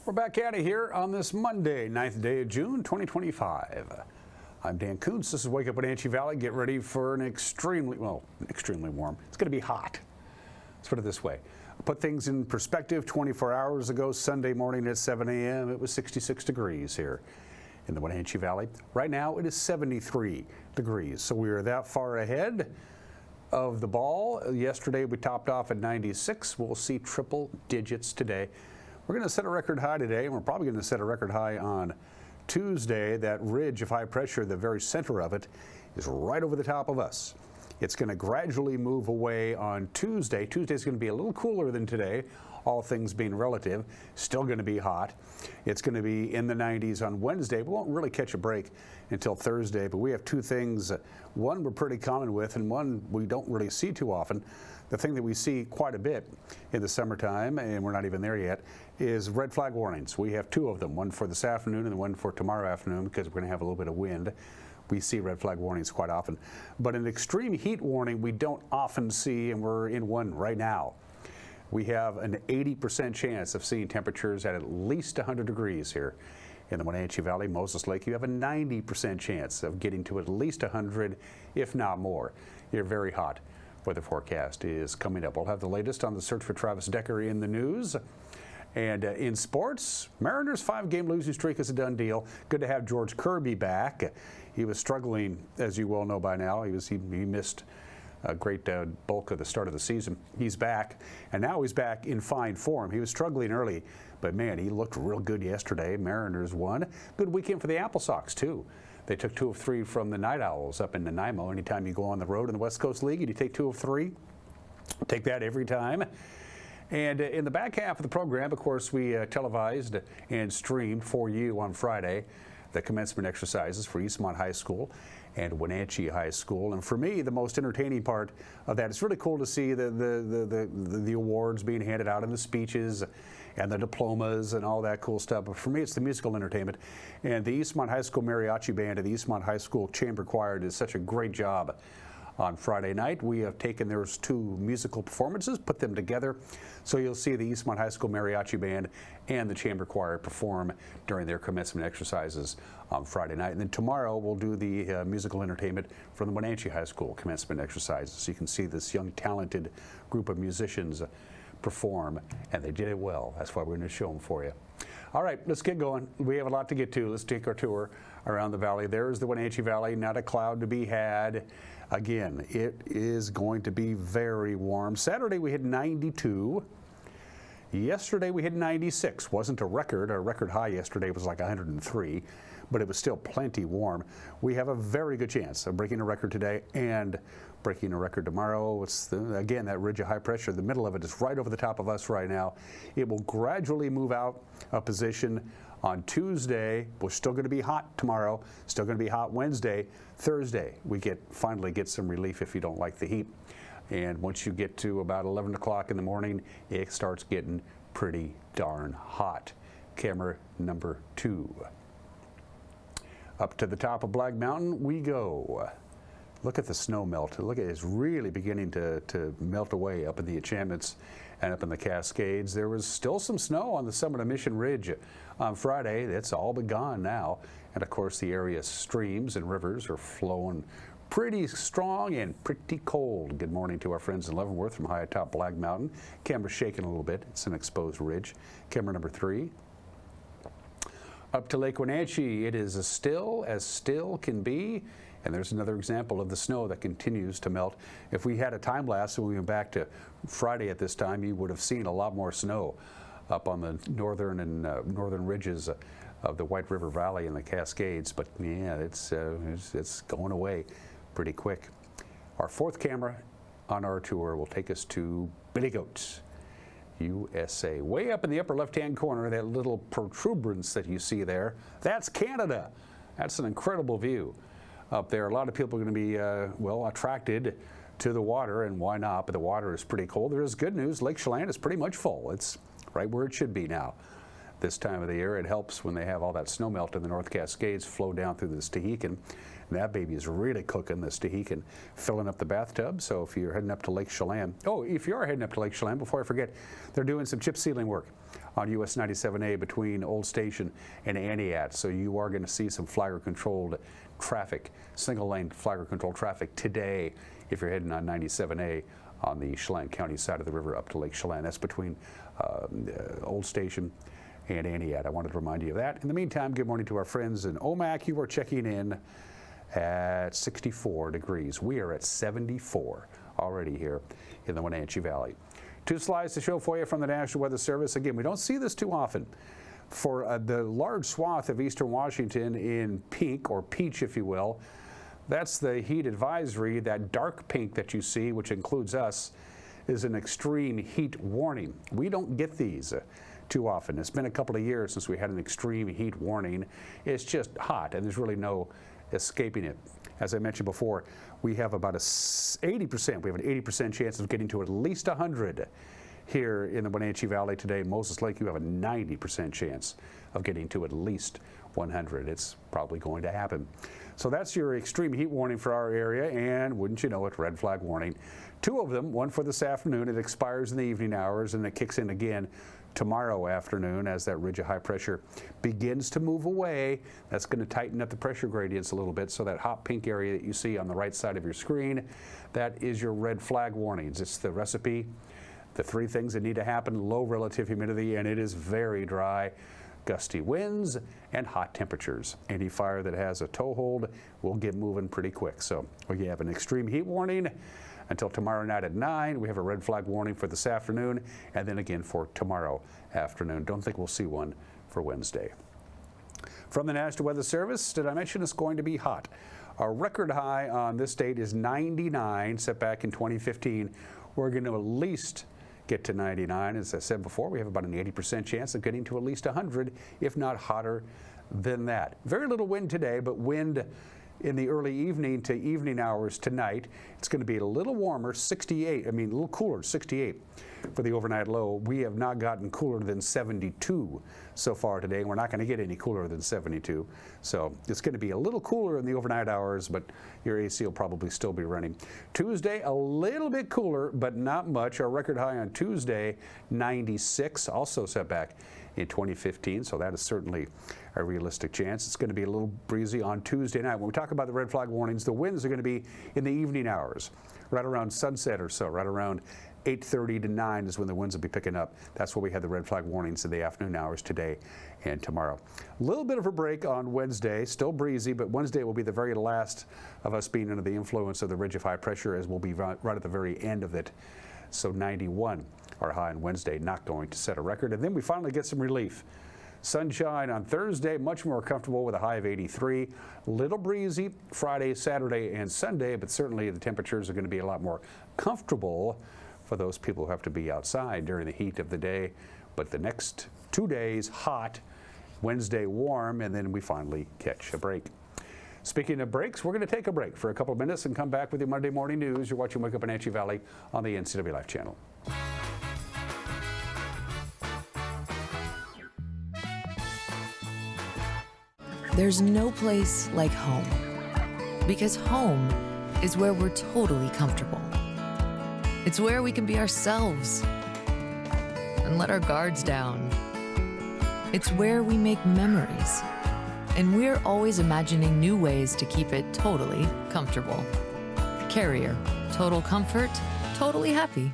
We're back at it here on this Monday, 9th day of June, 2025. I'm Dan Kuntz. This is Wake Up Wenatchee Valley. Get ready for an extremely warm. It's going to be hot. Let's put it this way. Put things in perspective. 24 hours ago, Sunday morning at 7 a.m., it was 66 degrees here in the Wenatchee Valley. Right now, it is 73 degrees. So we are that far ahead of the ball. Yesterday, we topped off at 96. We'll see triple digits today. We're going to set a record high today, and we're probably going to set a record high on Tuesday. That ridge of high pressure, the very center of it, is right over the top of us. It's going to gradually move away on Tuesday. Tuesday's going to be a little cooler than today, all things being relative. Still going to be hot. It's going to be in the 90s on Wednesday. We won't really catch a break until Thursday, but we have two things. One we're pretty common with, and one we don't really see too often. The thing that we see quite a bit in the summertime, and we're not even there yet, is red flag warnings. We have two of them, one for this afternoon and one for tomorrow afternoon, because we're going to have a little bit of wind. We see red flag warnings quite often. But an extreme heat warning we don't often see, and we're in one right now. We have an 80% chance of seeing temperatures at least 100 degrees here in the Wenatchee Valley. Moses Lake, you have a 90% chance of getting to at least 100, if not more. You're very hot. Weather forecast is coming up. We'll have the latest on the search for Travis Decker in the news. And in sports, Mariners' 5-game losing streak is a done deal. Good to have George Kirby back. He was struggling, as you well know by now. He missed a great bulk of the start of the season. He's back, and now he's back in fine form. He was struggling early, but man, he looked real good yesterday. Mariners won. Good weekend for the Apple Sox, too. They took 2 of 3 from the Night Owls up in Nanaimo. Anytime you go on the road in the West Coast League and you take 2 of 3, take that every time. And in the back half of the program, of course, we televised and streamed for you on Friday the commencement exercises for Eastmont High School and Wenatchee High School. And for me, the most entertaining part of that, it's really cool to see the awards being handed out and the speeches and the diplomas and all that cool stuff. But for me, it's the musical entertainment. And the Eastmont High School Mariachi Band and the Eastmont High School Chamber Choir did such a great job on Friday night. We have taken those 2 musical performances, put them together, so you'll see the Eastmont High School Mariachi Band and the Chamber Choir perform during their commencement exercises on Friday night. And then tomorrow we'll do the musical entertainment from the Wenatchee High School commencement exercises. So you can see this young, talented group of musicians perform, and they did it well. That's why we're going to show them for you. All right, let's get going. We have a lot to get to. Let's take our tour around the valley. There's the Wenatchee Valley, not a cloud to be had. Again, it is going to be very warm. Saturday we hit 92. Yesterday we hit 96. Wasn't a record. Our record high yesterday was like 103, but it was still plenty warm. We have a very good chance of breaking a record today and breaking a record tomorrow. It's again, that ridge of high pressure, the middle of it is right over the top of us right now. It will gradually move out a position on Tuesday. We're still going to be hot tomorrow, still going to be hot Wednesday. Thursday, we finally get some relief if you don't like the heat. And once you get to about 11 o'clock in the morning, it starts getting pretty darn hot. Camera number 2. Up to the top of Black Mountain we go. Look at the snow melt. Look at it, it's really beginning to melt away up in the Enchantments and up in the Cascades. There was still some snow on the summit of Mission Ridge on Friday. It's all but gone now. And of course the area's streams and rivers are flowing pretty strong and pretty cold. Good morning to our friends in Leavenworth from high atop Black Mountain. Camera's shaking a little bit. It's an exposed ridge. Camera number 3. Up to Lake Wenatchee, it is as still can be. And there's another example of the snow that continues to melt. If we had a time lapse and we went back to Friday at this time, you would have seen a lot more snow up on the northern and northern ridges of the White River Valley and the Cascades. But yeah, it's going away pretty quick. Our 4th camera on our tour will take us to Billy Goat, USA. Way up in the upper left-hand corner, that little protuberance that you see there, that's Canada. That's an incredible view up there. A lot of people are going to be, attracted to the water, and why not? But the water is pretty cold. There is good news. Lake Chelan is pretty much full. It's right where it should be now. This time of the year, it helps when they have all that snow melt in the North Cascades flow down through the Stehekin. And that baby is really cooking, the Stehekin, filling up the bathtub. So if you're heading up to Lake Chelan, if you are heading up to Lake Chelan, before I forget, they're doing some chip sealing work on US 97A between Old Station and Aniat. So you are going to see some flagger-controlled traffic, single-lane flagger-controlled traffic today if you're heading on 97A on the Chelan County side of the river up to Lake Chelan. That's between Old Station and Aniat. I wanted to remind you of that. In the meantime, good morning to our friends in Omak. You are checking in at 64 degrees. We are at 74 already here in the Wenatchee Valley. 2 slides to show for you from the National Weather Service. Again, we don't see this too often. For the large swath of eastern Washington in pink, or peach if you will, that's the heat advisory. That dark pink that you see, which includes us, is an extreme heat warning. We don't get these too often. It's been a couple of years since we had an extreme heat warning. It's just hot, and there's really no escaping it. As I mentioned before, we have about an 80% chance of getting to at least 100 here in the Wenatchee Valley today. Moses Lake, you have a 90% chance of getting to at least 100. It's probably going to happen. So that's your extreme heat warning for our area, and wouldn't you know it, red flag warning. 2 of them, one for this afternoon. It expires in the evening hours, and it kicks in again tomorrow afternoon as that ridge of high pressure begins to move away. That's going to tighten up the pressure gradients a little bit, so that hot pink area that you see on the right side of your screen, that is your red flag warnings. It's the recipe, the 3 things that need to happen: low relative humidity, and it is very dry, gusty winds, and hot temperatures. Any fire that has a toehold will get moving pretty quick. So we have an extreme heat warning until tomorrow night at 9. We have a red flag warning for this afternoon, and then again for tomorrow afternoon. Don't think we'll see one for Wednesday. From the National Weather Service, did I mention it's going to be hot? Our record high on this date is 99, set back in 2015. We're going to at least get to 99. As I said before, we have about an 80% chance of getting to at least 100, if not hotter than that. Very little wind today, but wind in the early evening to evening hours tonight. It's going to be a little warmer, 68, a little cooler, 68 for the overnight low. We have not gotten cooler than 72 so far today, and we're not going to get any cooler than 72. So it's going to be a little cooler in the overnight hours, but your AC will probably still be running. Tuesday, a little bit cooler, but not much. Our record high on Tuesday, 96, also set back in 2015, so that is certainly a realistic chance. It's going to be a little breezy on Tuesday night. When we talk about the red flag warnings, the winds are going to be in the evening hours, right around sunset or so, right around 8:30 to 9 is when the winds will be picking up. That's where we had the red flag warnings in the afternoon hours today and tomorrow. A little bit of a break on Wednesday, still breezy, but Wednesday will be the very last of us being under the influence of the ridge of high pressure, as we'll be right at the very end of it. So 91, our high on Wednesday, not going to set a record. And then we finally get some relief. Sunshine on Thursday, much more comfortable with a high of 83. Little breezy Friday, Saturday, and Sunday, but certainly the temperatures are going to be a lot more comfortable for those people who have to be outside during the heat of the day. But the next 2 days, hot, Wednesday warm, and then we finally catch a break. Speaking of breaks, we're going to take a break for a couple of minutes and come back with your Monday morning news. You're watching Wake Up Wenatchee Valley on the NCWLIFE channel. There's no place like home, because home is where we're totally comfortable. It's where we can be ourselves and let our guards down. It's where we make memories, and we're always imagining new ways to keep it totally comfortable. Carrier, total comfort, totally happy.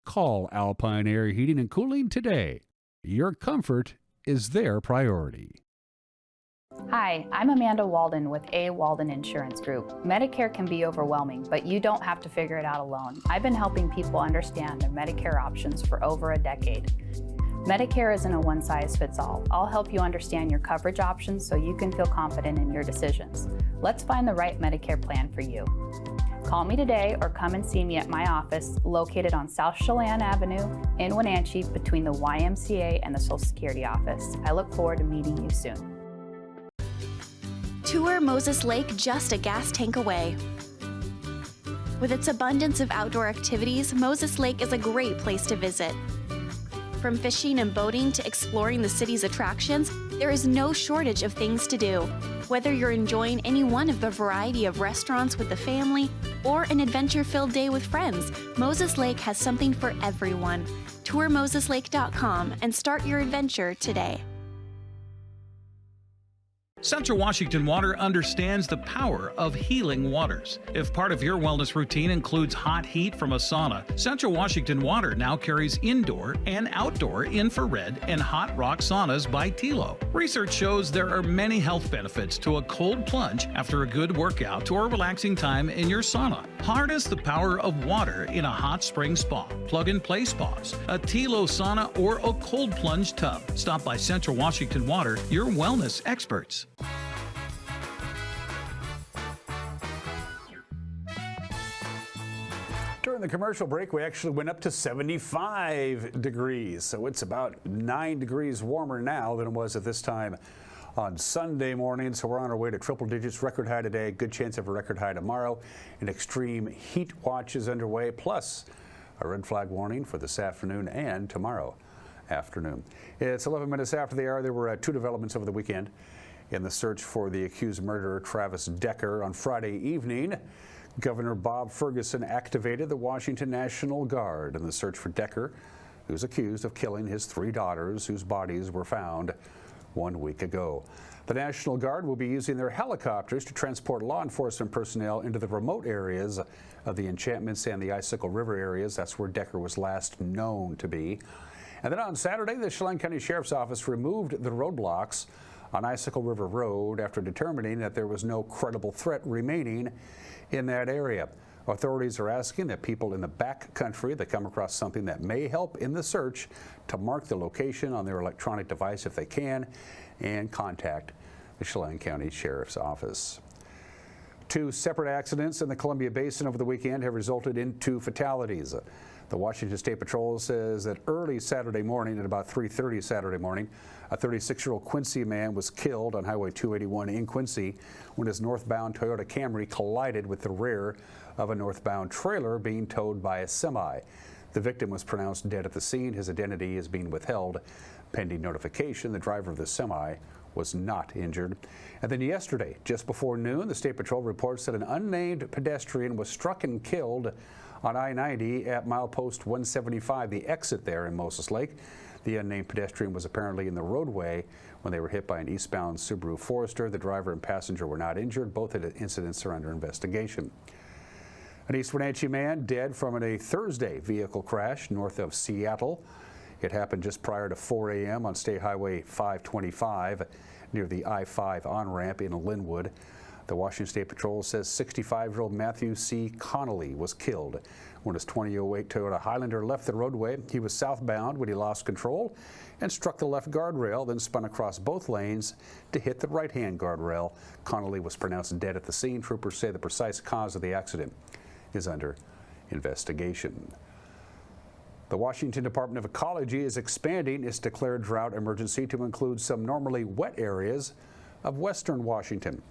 Call Alpine Air Heating and Cooling today. Your comfort is their priority. Hi, I'm Amanda Walden with A. Walden Insurance Group. Medicare can be overwhelming, but you don't have to figure it out alone. I've been helping people understand their Medicare options for over a decade. Medicare isn't a one-size-fits-all. I'll help you understand your coverage options so you can feel confident in your decisions. Let's find the right Medicare plan for you. Call me today or come and see me at my office located on South Chelan Avenue in Wenatchee between the YMCA and the Social Security office. I look forward to meeting you soon. Tour Moses Lake just a gas tank away. With its abundance of outdoor activities, Moses Lake is a great place to visit. From fishing and boating to exploring the city's attractions, there is no shortage of things to do. Whether you're enjoying any one of the variety of restaurants with the family or an adventure-filled day with friends, Moses Lake has something for everyone. Tour MosesLake.com and start your adventure today. Central Washington Water understands the power of healing waters. If part of your wellness routine includes hot heat from a sauna, Central Washington Water now carries indoor and outdoor infrared and hot rock saunas by Tilo. Research shows there are many health benefits to a cold plunge after a good workout or relaxing time in your sauna. Harness the power of water in a hot spring spa, plug-and-play spas, a Tilo sauna, or a cold plunge tub. Stop by Central Washington Water, your wellness experts. During the commercial break, we actually went up to 75 degrees. So it's about 9 degrees warmer now than it was at this time on Sunday morning. So we're on our way to triple digits, record high today, good chance of a record high tomorrow. An extreme heat watch is underway, plus a red flag warning for this afternoon and tomorrow afternoon. It's 11 minutes after the hour. There were two developments over the weekend in the search for the accused murderer, Travis Decker. On Friday evening, Governor Bob Ferguson activated the Washington National Guard in the search for Decker, who's accused of killing his 3 daughters whose bodies were found 1 week ago. The National Guard will be using their helicopters to transport law enforcement personnel into the remote areas of the Enchantments and the Icicle River areas. That's where Decker was last known to be. And then on Saturday, the Chelan County Sheriff's Office removed the roadblocks on Icicle River Road after determining that there was no credible threat remaining in that area. Authorities are asking that people in the back country that come across something that may help in the search to mark the location on their electronic device if they can and contact the Chelan County Sheriff's Office. 2 separate accidents in the Columbia Basin over the weekend have resulted in 2 fatalities. The Washington State Patrol says that early Saturday morning, at about 3:30 Saturday morning, a 36-year-old Quincy man was killed on Highway 281 in Quincy when his northbound Toyota Camry collided with the rear of a northbound trailer being towed by a semi. The victim was pronounced dead at the scene. His identity is being withheld pending notification. The driver of the semi was not injured. And then yesterday, just before noon, the State Patrol reports that an unnamed pedestrian was struck and killed on I-90 at milepost 175, the exit there in Moses Lake. The unnamed pedestrian was apparently in the roadway when they were hit by an eastbound Subaru Forester. The driver and passenger were not injured. Both incidents are under investigation. An East Wenatchee man dead from a Thursday vehicle crash north of Seattle. It happened just prior to 4 a.m. on State Highway 525 near the I-5 on-ramp in Linwood. The Washington State Patrol says 65-year-old Matthew C. Connolly was killed when his 2008 Toyota Highlander left the roadway. He was southbound when he lost control and struck the left guardrail, then spun across both lanes to hit the right-hand guardrail. Connolly was pronounced dead at the scene. Troopers say the precise cause of the accident is under investigation. The Washington Department of Ecology is expanding its declared drought emergency to include some normally wet areas of western Washington.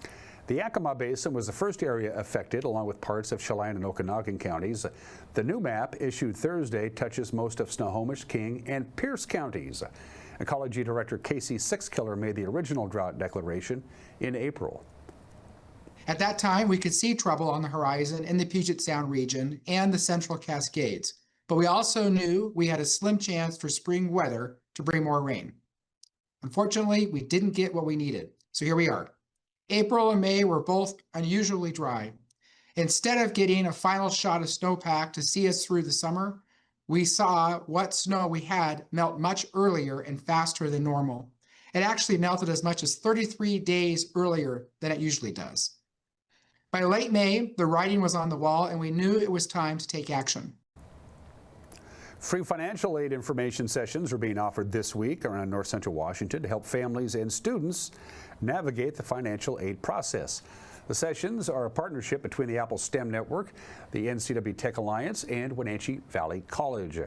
The Yakima Basin was the first area affected, along with parts of Chelan and Okanagan counties. The new map, issued Thursday, touches most of Snohomish, King, and Pierce counties. Ecology Director Casey Sixkiller made the original drought declaration in April. At that time, we could see trouble on the horizon in the Puget Sound region and the Central Cascades, but we also knew we had a slim chance for spring weather to bring more rain. Unfortunately, we didn't get what we needed, so here we are. April and May were both unusually dry. Instead of getting a final shot of snowpack to see us through the summer, we saw what snow we had melt much earlier and faster than normal. It actually melted as much as 33 days earlier than it usually does. By late May, the writing was on the wall and we knew it was time to take action. Free financial aid information sessions are being offered this week around North Central Washington to help families and students navigate the financial aid process. The sessions are a partnership between the Apple STEM Network, the NCW Tech Alliance, and Wenatchee Valley College.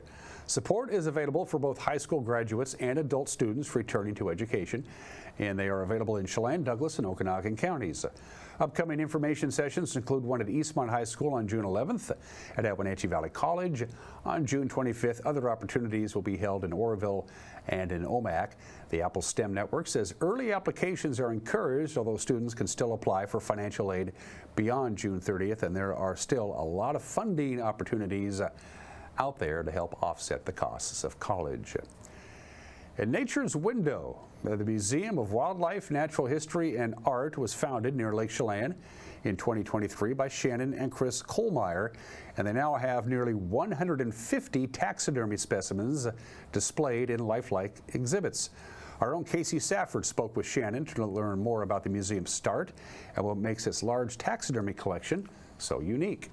Support is available for both high school graduates and adult students returning to education, and they are available in Chelan, Douglas, and Okanagan counties. Upcoming information sessions include one at Eastmont High School on June 11th and at Wenatchee Valley College on June 25th. Other opportunities will be held in Oroville and in Omak. The Apple STEM Network says early applications are encouraged, although students can still apply for financial aid beyond June 30th, and there are still a lot of funding opportunities out there to help offset the costs of college. In Nature's Window, the Museum of Wildlife, Natural History, and Art was founded near Lake Chelan in 2023 by Shannon and Chris Kohlmeyer, and they now have nearly 150 taxidermy specimens displayed in lifelike exhibits. Our own Casey Safford spoke with Shannon to learn more about the museum's start and what makes its large taxidermy collection so unique.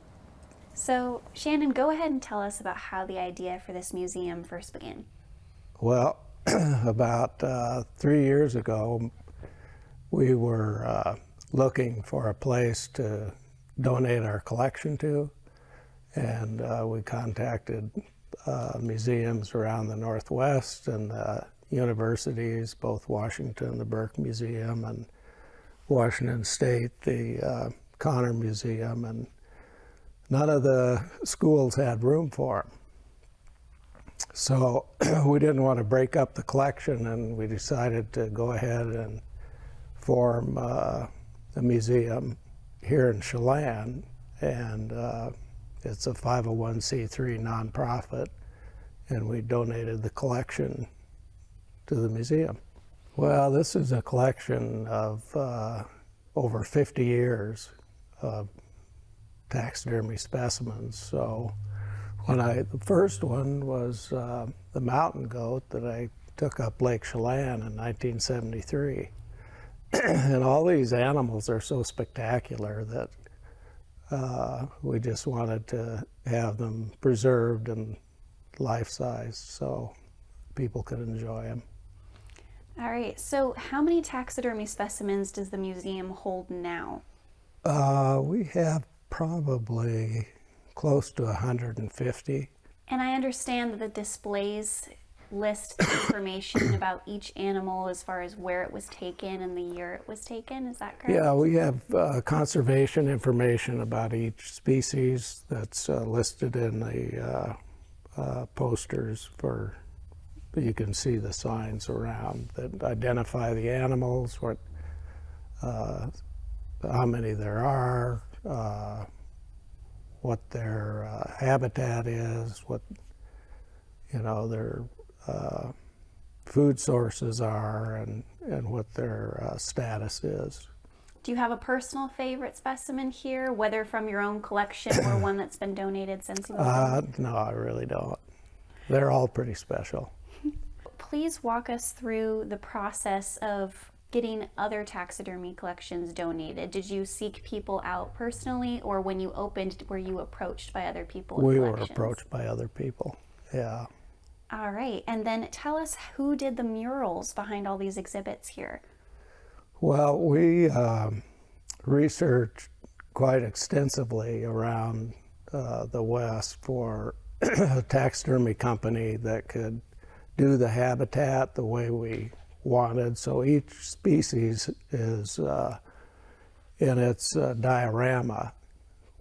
So, Shannon, go ahead and tell us about how the idea for this museum first began. Well, about 3 years ago, we were looking for a place to donate our collection to, and we contacted museums around the Northwest and universities, both Washington, the Burke Museum, and Washington State, the Connor Museum, and none of the schools had room for them. So we didn't want to break up the collection, and we decided to go ahead and form a museum here in Chelan, and it's a 501c3 nonprofit, and we donated the collection to the museum. Well, this is a collection of over 50 years of taxidermy specimens. So the first one was the mountain goat that I took up Lake Chelan in 1973. And all these animals are so spectacular that we just wanted to have them preserved and life-size so people could enjoy them. All right, so how many taxidermy specimens does the museum hold now? We have probably close to 150. And I understand that the displays list information about each animal as far as where it was taken and the year it was taken, is that correct? Yeah, we have conservation information about each species that's listed in the posters for, you can see the signs around that identify the animals, what, how many there are, what their habitat is, what, you know, their food sources are, and what their status is. Do you have a personal favorite specimen here, whether from your own collection or one that's been donated since you opened? No, I really don't. They're all pretty special. Please walk us through the process of getting other taxidermy collections donated. Did you seek people out personally, or when you opened, were you approached by other people with collections? We were approached by other people, yeah. All right, and then tell us who did the murals behind all these exhibits here? Well, we researched quite extensively around the West for a taxidermy company that could do the habitat the way we wanted. So each species is in its diorama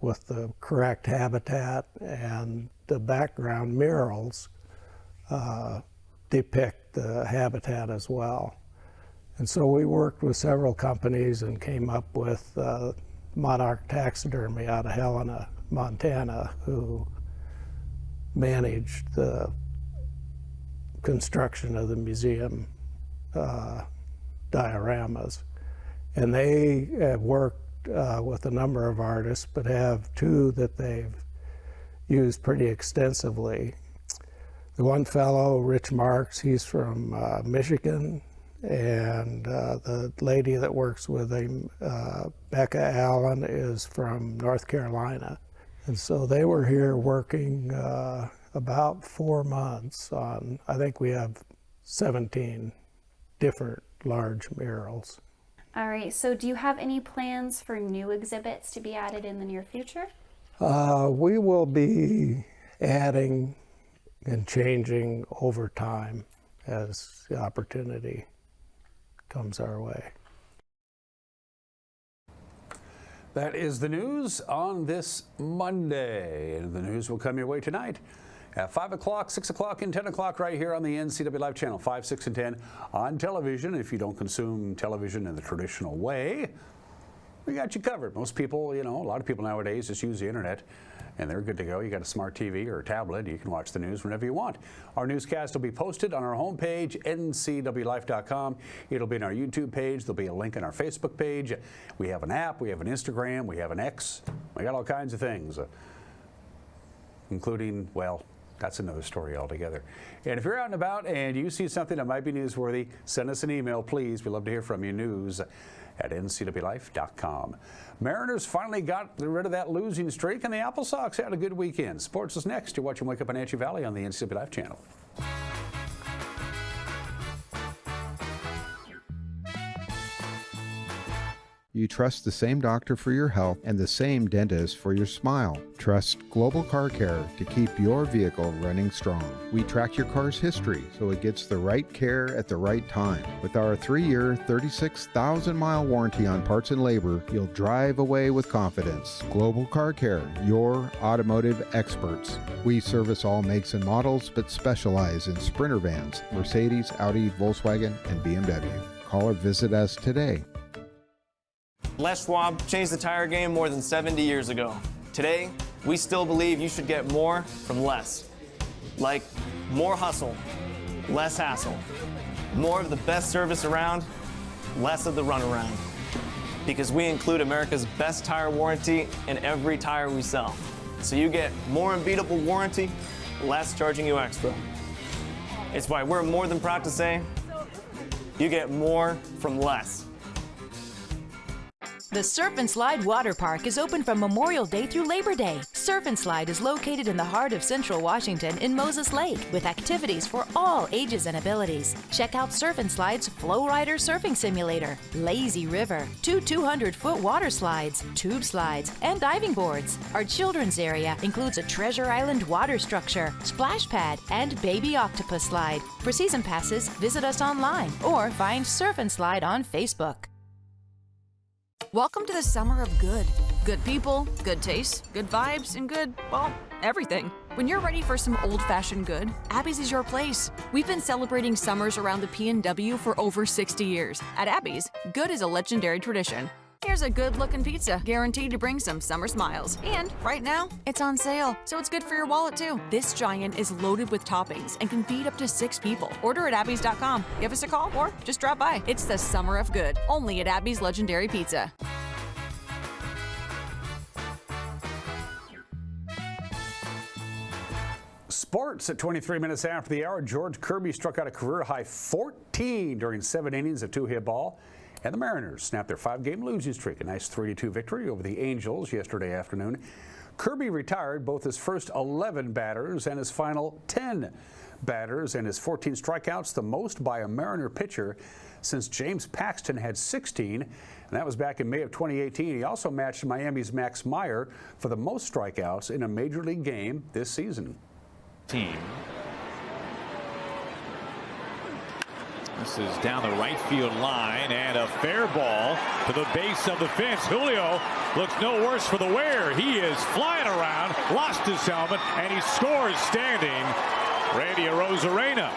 with the correct habitat, and the background murals depict the habitat as well. And so we worked with several companies and came up with Monarch Taxidermy out of Helena, Montana, who managed the construction of the museum dioramas. And they have worked with a number of artists, but have two that they've used pretty extensively. The one fellow, Rich Marks, he's from Michigan, and the lady that works with him, Becca Allen, is from North Carolina. And so they were here working about 4 months on, I think we have 17 different large murals. All right, so do you have any plans for new exhibits to be added in the near future? We will be adding and changing over time as the opportunity comes our way. That is the news on this Monday. And the news will come your way tonight at 5 o'clock, 6 o'clock, and 10 o'clock right here on the NCWLIFE channel, 5, 6, and 10 on television. If you don't consume television in the traditional way, we got you covered. Most people, a lot of people nowadays just use the internet and they're good to go. You got a smart TV or a tablet, you can watch the news whenever you want. Our newscast will be posted on our homepage, NCWLIFE.com. It'll be on our YouTube page. There'll be a link on our Facebook page. We have an app, we have an Instagram, we have an X. We got all kinds of things, including, well, that's another story altogether. And if you're out and about and you see something that might be newsworthy, send us an email, please. We'd love to hear from you. news@ncwlife.com. Mariners finally got rid of that losing streak, and the Apple Sox had a good weekend. Sports is next. You're watching Wake Up Wenatchee Valley on the NCW Life channel. You trust the same doctor for your health and the same dentist for your smile. Trust Global Car Care to keep your vehicle running strong. We track your car's history so it gets the right care at the right time. With our 3-year, 36,000-mile warranty on parts and labor, you'll drive away with confidence. Global Car Care, your automotive experts. We service all makes and models, but specialize in Sprinter vans, Mercedes, Audi, Volkswagen, and BMW. Call or visit us today. Les Schwab changed the tire game more than 70 years ago. Today, we still believe you should get more from less. Like more hustle, less hassle. More of the best service around, less of the runaround. Because we include America's best tire warranty in every tire we sell. So you get more unbeatable warranty, less charging you extra. It's why we're more than proud to say, you get more from less. The Surf and Slide Water Park is open from Memorial Day through Labor Day. Surf and Slide is located in the heart of Central Washington in Moses Lake with activities for all ages and abilities. Check out Surf and Slide's Flow Rider Surfing Simulator, Lazy River, 2 200-foot water slides, tube slides, and diving boards. Our children's area includes a Treasure Island water structure, splash pad, and baby octopus slide. For season passes, visit us online or find Surf and Slide on Facebook. Welcome to the summer of good. Good people, good taste, good vibes, and good, well, everything. When you're ready for some old-fashioned good, Abby's is your place. We've been celebrating summers around the PNW for over 60 years. At Abby's, good is a legendary tradition. Here's a good-looking pizza, guaranteed to bring some summer smiles. And right now, it's on sale, so it's good for your wallet too. This giant is loaded with toppings and can feed up to 6 people. Order at abbys.com. Give us a call or just drop by. It's the summer of good, only at Abby's Legendary Pizza. Sports at 23 minutes after the hour. George Kirby struck out a career-high 14 during 7 innings of 2-hit ball. And the Mariners snapped their 5-game losing streak. A nice 3-2 victory over the Angels yesterday afternoon. Kirby retired both his first 11 batters and his final 10 batters, and his 14 strikeouts, the most by a Mariner pitcher since James Paxton had 16, and that was back in May of 2018. He also matched Miami's Max Meyer for the most strikeouts in a major league game this season. This is down the right field line, and a fair ball to the base of the fence. Julio looks no worse for the wear. He is flying around, lost his helmet, and he scores standing. Randy Arozarena,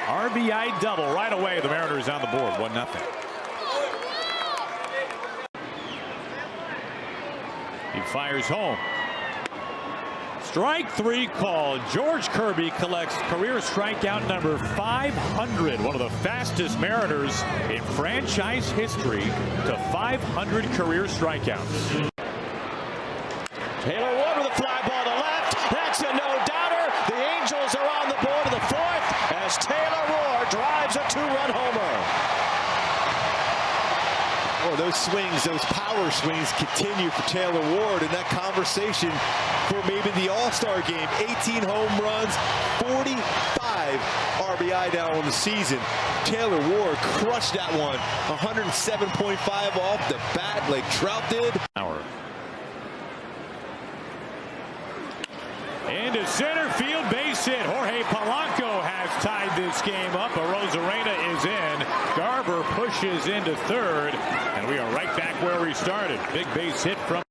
RBI double right away. The Mariners on the board, 1-0. He fires home. Strike 3 called. George Kirby collects career strikeout number 500. One of the fastest Mariners in franchise history to 500 career strikeouts. Taylor Ward with a fly ball to left. That's a no-doubter. The Angels are on the board of the 4th as Taylor Ward drives a 2-run homer. Oh, those swings, those power swings continue for Taylor Ward in that conversation for maybe the All-Star game. 18 home runs, 45 RBI now on the season. Taylor Ward crushed that one. 107.5 off the bat like Trout did. Into center field, base hit. Jorge Polanco has tied this game up. Arozarena is in. Garber pushes into third, and we are right back where we started. Big base hit from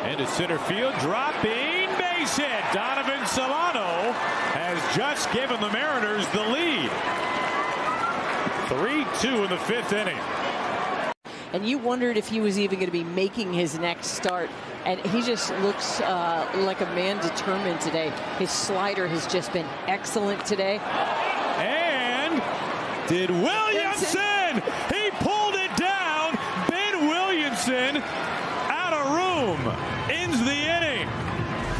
into center field, dropping base hit. Donovan Solano has just given the Mariners the lead. 3-2 in the 5th inning. And you wondered if he was even going to be making his next start. And he just looks like a man determined today. His slider has just been excellent today. And did Williamson? He pulled it down. Ben Williamson out of room ends the inning.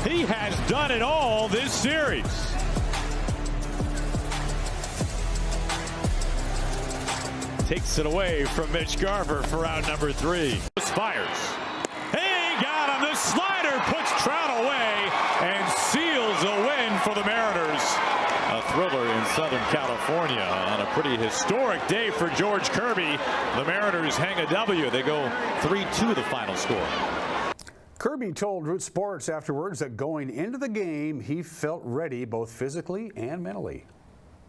He has done it all this series. Takes it away from Mitch Garver for out number 3. Fires. He got him. The slider puts Trout away and seals a win for the Mariners. A thriller in Southern California on a pretty historic day for George Kirby. The Mariners hang a W. They go 3-2 the final score. Kirby told Root Sports afterwards that going into the game, he felt ready both physically and mentally.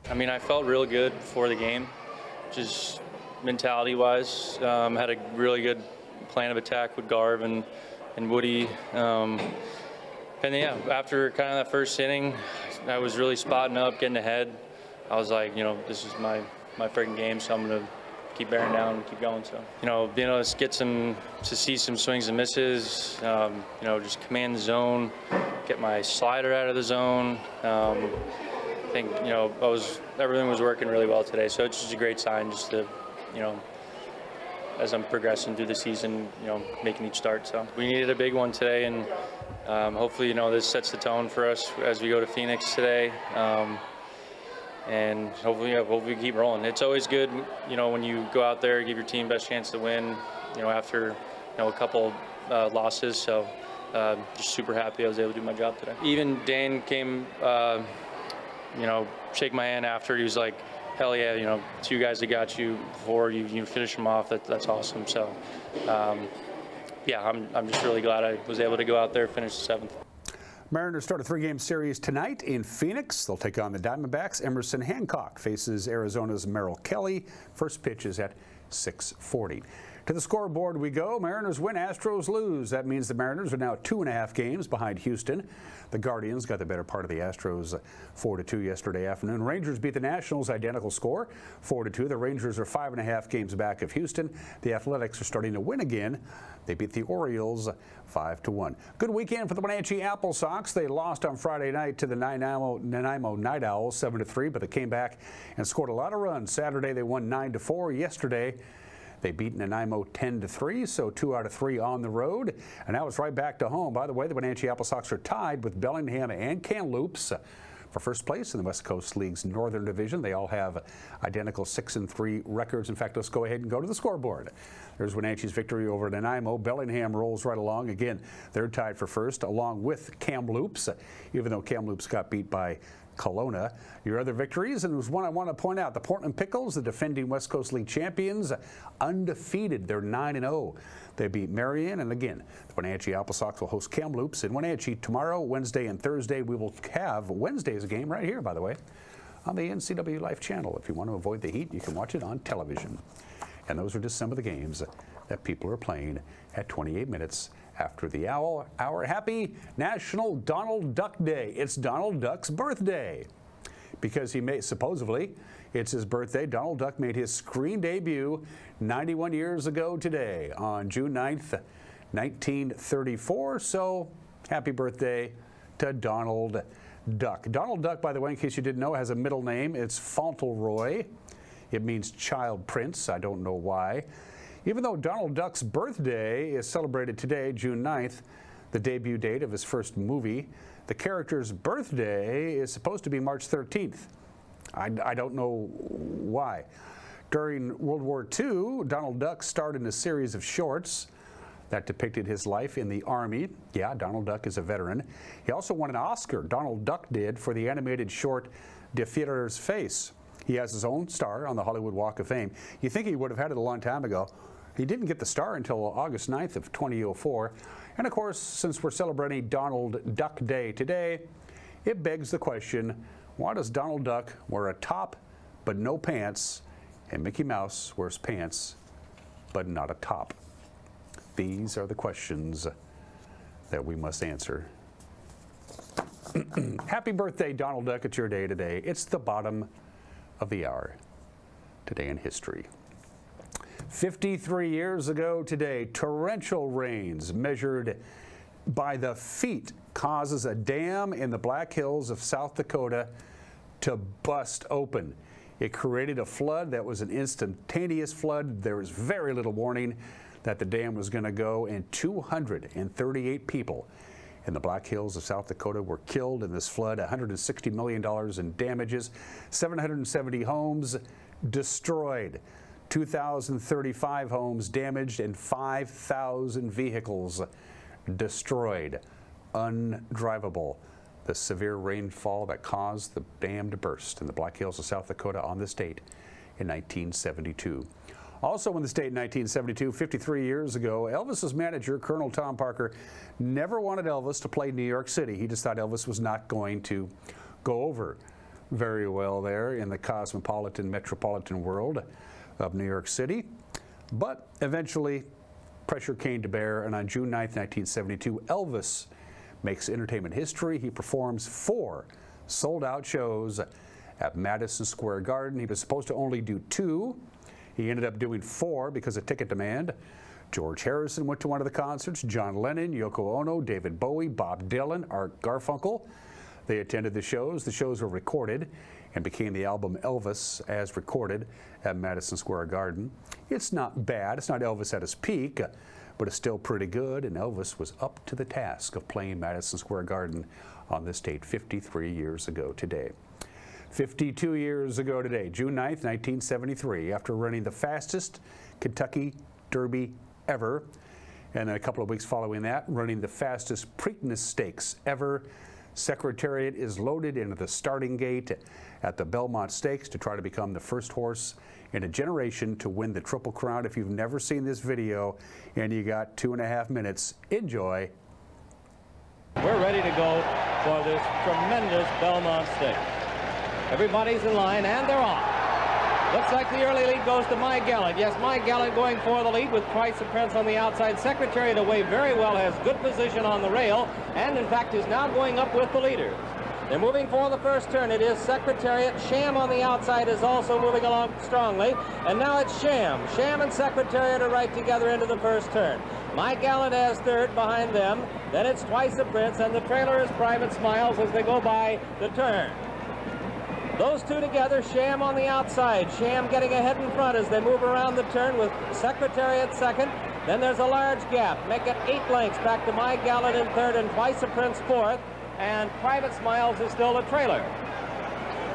I mean, I felt real good before the game, just mentality-wise. Had a really good plan of attack with Garv and Woody. And yeah, after kind of that first inning, I was really spotting up, getting ahead. I was like, you know, this is my freaking game, so I'm going to keep bearing down and keep going. So, you know, being able to get to see some swings and misses, you know, just command the zone, get my slider out of the zone. I think, you know, everything was working really well today. So it's just a great sign just to, you know, as I'm progressing through the season, you know, making each start. So we needed a big one today, and hopefully, you know, this sets the tone for us as we go to Phoenix today. And hopefully we keep rolling. It's always good, you know, when you go out there, give your team best chance to win, you know, after, you know, a couple losses. So just super happy I was able to do my job today. Even Dan came, you know, shake my hand after. He was like, hell yeah, you know, 2 guys that got you before you finish them off. That's awesome. So yeah, I'm just really glad I was able to go out there and finish the 7th. Mariners start a 3-game series tonight in Phoenix. They'll take on the Diamondbacks. Emerson Hancock faces Arizona's Merrill Kelly. First pitch is at 6:40. To the scoreboard we go. Mariners win, Astros lose. That means the Mariners are now 2.5 games behind Houston. The Guardians got the better part of the Astros 4-2 yesterday afternoon. Rangers beat the Nationals, identical score, 4-2. The Rangers are 5.5 games back of Houston. The Athletics are starting to win again. They beat the Orioles 5-1. Good weekend for the Wenatchee Apple Sox. They lost on Friday night to the Nanaimo Night Owls 7-3, but they came back and scored a lot of runs. Saturday they won 9-4. Yesterday they beat Nanaimo 10-3, so 2 out of 3 on the road. And now it's right back to home. By the way, the Wenatchee Apple Sox are tied with Bellingham and Kamloops for first place in the West Coast League's Northern Division. They all have identical 6-3 records. In fact, let's go ahead and go to the scoreboard. There's Wenatchee's victory over Nanaimo. Bellingham rolls right along. Again, they're tied for first, along with Kamloops, even though Kamloops got beat by Kelowna. Your other victories, and there's one I want to point out. The Portland Pickles, the defending West Coast League champions, undefeated. They're 9-0. They beat Marion, and again, the Wenatchee Apple Sox will host Kamloops in Wenatchee tomorrow, Wednesday, and Thursday. We will have Wednesday's game right here, by the way, on the NCWLIFE channel. If you want to avoid the heat, you can watch it on television. And those are just some of the games that people are playing at 28 minutes after the hour. Happy National Donald Duck Day. It's Donald Duck's birthday. Because supposedly, it's his birthday. Donald Duck made his screen debut 91 years ago today on June 9th, 1934. So, happy birthday to Donald Duck. Donald Duck, by the way, in case you didn't know, has a middle name. It's Fauntleroy. It means child prince. I don't know why. Even though Donald Duck's birthday is celebrated today, June 9th, the debut date of his first movie, the character's birthday is supposed to be March 13th. I don't know why. During World War II, Donald Duck starred in a series of shorts that depicted his life in the Army. Yeah, Donald Duck is a veteran. He also won an Oscar, Donald Duck did, for the animated short Der Führer's Face. He has his own star on the Hollywood Walk of Fame. You think he would have had it a long time ago. He didn't get the star until August 9th of 2004. And of course, since we're celebrating Donald Duck Day today, it begs the question, why does Donald Duck wear a top but no pants, and Mickey Mouse wears pants but not a top? These are the questions that we must answer. Happy birthday, Donald Duck. It's your day today. It's the bottom of the hour. Today in history. 53 years ago today, torrential rains measured by the feet causes a dam in the Black Hills of South Dakota to bust open. It created a flood that was an instantaneous flood. There was very little warning that the dam was going to go, and 238 people in the Black Hills of South Dakota were killed in this flood. $160 million in damages, 770 homes destroyed, 2,035 homes damaged, and 5,000 vehicles destroyed, undrivable. The severe rainfall that caused the dam to burst in the Black Hills of South Dakota on this date in 1972. Also in the state in 1972, 53 years ago, Elvis's manager, Colonel Tom Parker, never wanted Elvis to play New York City. He just thought Elvis was not going to go over very well there in the cosmopolitan, metropolitan world of New York City. But eventually, pressure came to bear, and on June 9th, 1972, Elvis makes entertainment history. He performs 4 sold-out shows at Madison Square Garden. He was supposed to only do 2. He ended up doing 4 because of ticket demand. George Harrison went to one of the concerts, John Lennon, Yoko Ono, David Bowie, Bob Dylan, Art Garfunkel. They attended the shows. The shows were recorded and became the album Elvis as recorded at Madison Square Garden. It's not bad. It's not Elvis at his peak, but it's still pretty good, and Elvis was up to the task of playing Madison Square Garden on this date 53 years ago today. 52 years ago today, June 9th, 1973, after running the fastest Kentucky Derby ever, and then a couple of weeks following that, running the fastest Preakness Stakes ever, Secretariat is loaded into the starting gate at the Belmont Stakes to try to become the first horse in a generation to win the Triple Crown. If you've never seen this video and you got 2.5 minutes, enjoy. We're ready to go for this tremendous Belmont Stakes. Everybody's in line, and they're off. Looks like the early lead goes to My Gallant. Yes, My Gallant going for the lead with Price of Prince on the outside. Secretariat away very well, has good position on the rail, and in fact is now going up with the leaders. They're moving for the first turn. It is Secretariat. Sham on the outside is also moving along strongly, and now it's Sham. Sham and Secretariat are right together into the first turn. My Gallant has third behind them. Then it's Twice a Prince, and the trailer is Private Smiles as they go by the turn. Those two together, Sham on the outside. Sham getting ahead in front as they move around the turn with Secretariat second. Then there's a large gap. Make it 8 lengths back to My Gallant in third and Twice a Prince fourth. And Private Smiles is still a trailer.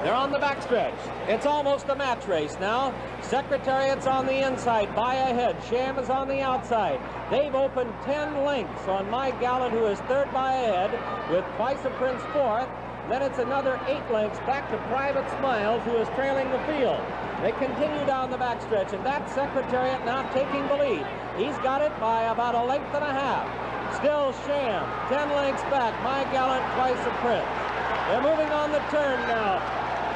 They're on the backstretch. It's almost a match race now. Secretariat's on the inside, by ahead. Sham is on the outside. They've opened 10 lengths on My Gallant, who is third by ahead, with Twice a Prince fourth. Then it's another 8 lengths back to Private Smiles, who is trailing the field. They continue down the backstretch, and that Secretariat now taking the lead. He's got it by about 1.5 lengths. Still Sham, 10 lengths back. My Gallant, Twice a Prince. They're moving on the turn now.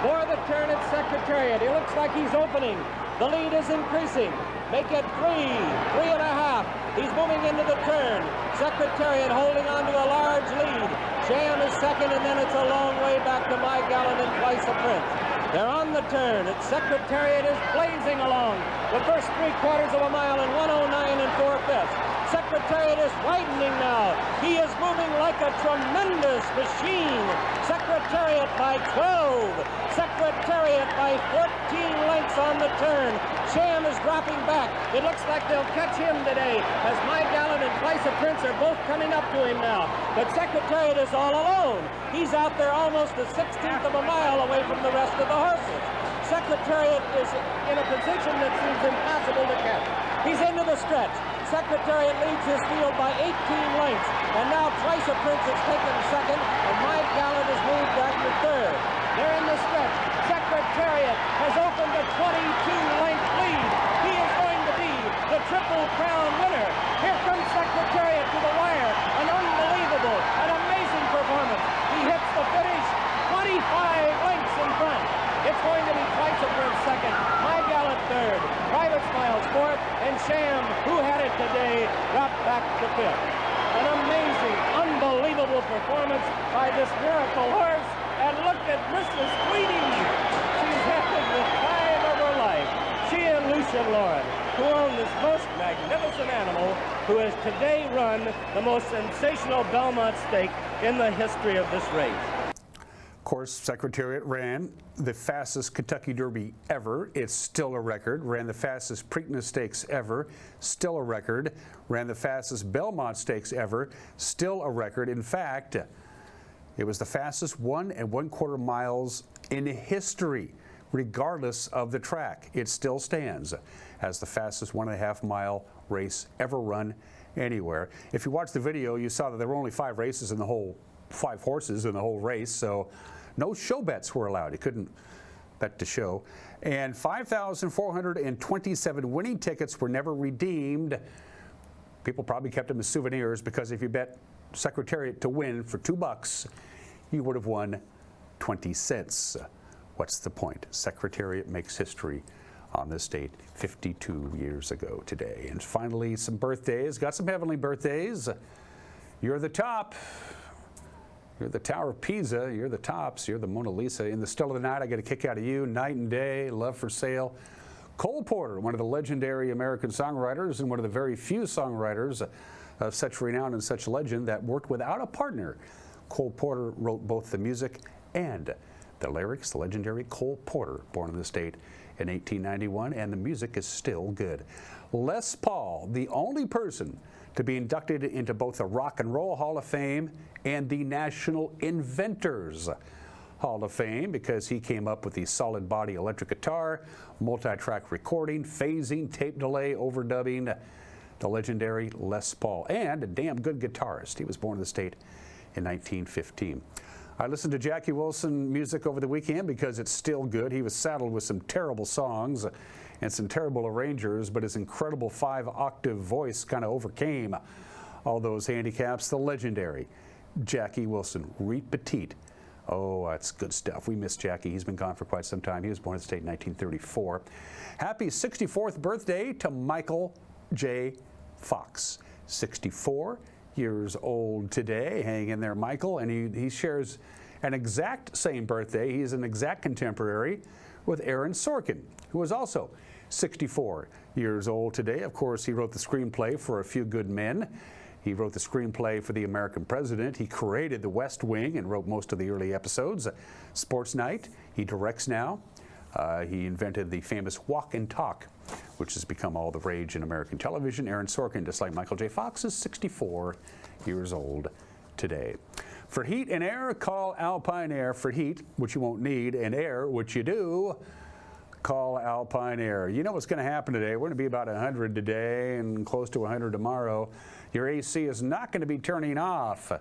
For the turn, it's Secretariat. It looks like he's opening. The lead is increasing. Make it 3.5. He's moving into the turn. Secretariat holding on to a large lead. Sham is second, and then it's a long way back to My Gallant and Twice a Prince. They're on the turn. Its Secretariat is blazing along. The first 3/4 of a mile in 1:09 4/5. Secretariat is widening now. He is moving like a tremendous machine. Secretariat by 12. Secretariat by 14 lengths on the turn. Sham is dropping back. It looks like they'll catch him today as My Gallant and Twice a Prince are both coming up to him now. But Secretariat is all alone. He's out there almost a 1/16 of a mile away from the rest of the horses. Secretariat is in a position that seems impossible to catch. He's into the stretch. Secretariat leads his field by 18 lengths. And now Twice a Prince has taken second, and My Gallant has moved back to third. They're in the stretch. Secretariat has opened a 22-length lead. He is going to be the Triple Crown winner. Here comes Secretariat to the wire. An unbelievable, an amazing performance. He hits the finish 25 lengths in front. It's going to be Twice a Prince second, My Gallant third, Private Smiles fourth, and Sham, who had it today, dropped back to fifth. An amazing, unbelievable performance by this miracle horse. And look at Mrs. Tweedy. She's having the time of her life. of Lauren, who owned this most magnificent animal, who has today run the most sensational Belmont Stake in the history of this race. Of course, Secretariat ran the fastest Kentucky Derby ever. It's still a record. Ran the fastest Preakness Stakes ever. Still a record. Ran the fastest Belmont Stakes ever. Still a record. In fact, it was the fastest 1 1/4 miles in history, regardless of the track. It still stands as the fastest 1.5 mile race ever run anywhere. If you watched the video, you saw that there were only 5 races in the whole, 5 horses in the whole race, so no show bets were allowed. You couldn't bet to show. And 5,427 winning tickets were never redeemed. People probably kept them as souvenirs because if you bet Secretariat to win for $2, you would have won 20 cents. What's the point? Secretariat makes history on this date 52 years ago today. And finally, some birthdays. Got some heavenly birthdays. You're the top. You're the Tower of Pisa. You're the tops. You're the Mona Lisa. In the still of the night, I get a kick out of you. Night and Day, Love for Sale. Cole Porter, one of the legendary American songwriters and one of the very few songwriters of such renown and such legend that worked without a partner. Cole Porter wrote both the music and the lyrics. The legendary Cole Porter, born in the state in 1891, and the music is still good. Les Paul, the only person to be inducted into both the Rock and Roll Hall of Fame and the National Inventors Hall of Fame, because he came up with the solid body electric guitar, multi-track recording, phasing, tape delay, overdubbing, the legendary Les Paul, and a damn good guitarist. He was born in the state in 1915. I listened to Jackie Wilson music over the weekend because it's still good. He was saddled with some terrible songs and some terrible arrangers, but his incredible 5-octave voice kind of overcame all those handicaps. The legendary Jackie Wilson, Reet Petite. Oh, that's good stuff. We miss Jackie. He's been gone for quite some time. He was born in the state in 1934. Happy 64th birthday to Michael J. Fox, 64 years old today. Hang in there, Michael. And he shares an exact same birthday. He's an exact contemporary with Aaron Sorkin, who is also 64 years old today. Of course, he wrote the screenplay for A Few Good Men. He wrote the screenplay for The American President. He created The West Wing and wrote most of the early episodes. Sports Night, he directs now. He invented the famous walk and talk, which has become all the rage in American television. Aaron Sorkin, just like Michael J. Fox, is 64 years old today. For heat and air, call Alpine Air. For heat, which you won't need, and air, which you do, call Alpine Air. You know what's going to happen today. We're going to be about 100 today and close to 100 tomorrow. Your AC is not going to be turning off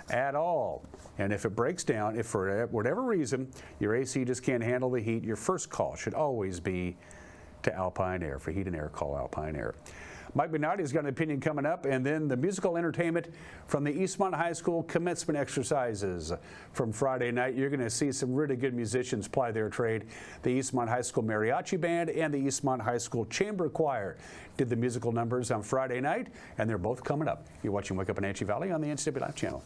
at all. And if it breaks down, if for whatever reason your AC just can't handle the heat, your first call should always be to Alpine Air. For heat and air, call Alpine Air. Mike Benatti's got an opinion coming up, and then the musical entertainment from the Eastmont High School commencement exercises from Friday night. You're going to see some really good musicians ply their trade. The Eastmont High School Mariachi Band and the Eastmont High School Chamber Choir did the musical numbers on Friday night, and they're both coming up. You're watching Wake Up Wenatchee Valley on the NCWLIFE channel.